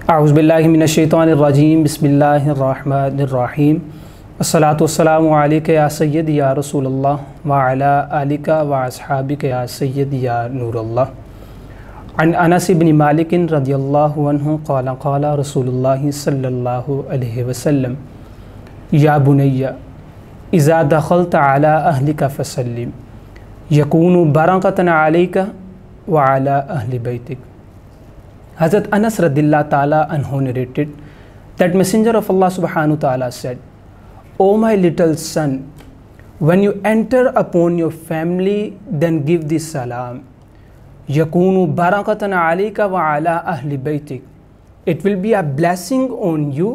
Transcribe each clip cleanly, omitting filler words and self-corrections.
اعوذ باللہ من الشیطان الرجیم، بسم اللہ الرحمن الرحیم، الصلاۃ والسلام علیک یا سید یا رسول اللہ وعلی آلک واصحابک یا سید یا نور اللہ۔ عن انس بن مالک رضی اللہ عنہ قال قال رسول اللہ صلی اللہ علیہ وسلم یا بنی اذا دخلت علی اہلک فسلم یکون برکۃ علیک وعلی اہل بیتک۔ حضرت انس رضی اللہ تعالیٰ عنہ narrated that messenger of Allah subhanahu wa ta'ala said, "O my little son, when you enter upon your family, then give the salam. Yakunu barakatan alayka wa ala ahli baytik. It will be a blessing on you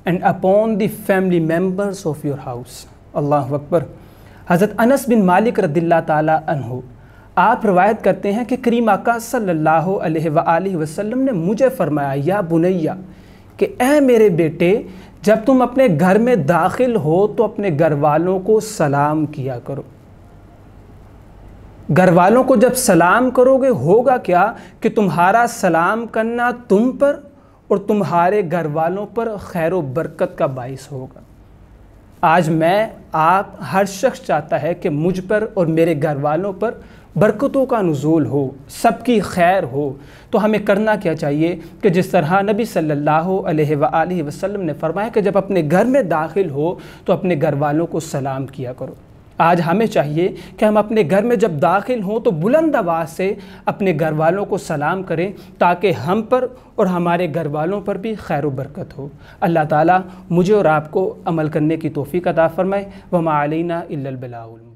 and upon the family members of your house." Allahu Akbar۔ حضرت انس بن مالک رضی اللہ تعالیٰ عنہ آپ روایت کرتے ہیں کہ کریم آقا صلی اللہ علیہ وآلہ وسلم نے مجھے فرمایا، یا بنیہ، کہ اے میرے بیٹے، جب تم اپنے گھر میں داخل ہو تو اپنے گھر والوں کو سلام کیا کرو۔ گھر والوں کو جب سلام کرو گے ہوگا کیا کہ تمہارا سلام کرنا تم پر اور تمہارے گھر والوں پر خیر و برکت کا باعث ہوگا۔ آج میں، آپ، ہر شخص چاہتا ہے کہ مجھ پر اور میرے گھر والوں پر برکتوں کا نزول ہو، سب کی خیر ہو، تو ہمیں کرنا کیا چاہیے کہ جس طرح نبی صلی اللہ علیہ وآلہ وسلم نے فرمایا کہ جب اپنے گھر میں داخل ہو تو اپنے گھر والوں کو سلام کیا کرو۔ آج ہمیں چاہیے کہ ہم اپنے گھر میں جب داخل ہوں تو بلند آواز سے اپنے گھر والوں کو سلام کریں تاکہ ہم پر اور ہمارے گھر والوں پر بھی خیر و برکت ہو۔ اللہ تعالیٰ مجھے اور آپ کو عمل کرنے کی توفیق عطا فرمائے۔ وما علینا الا البلاغ المبین۔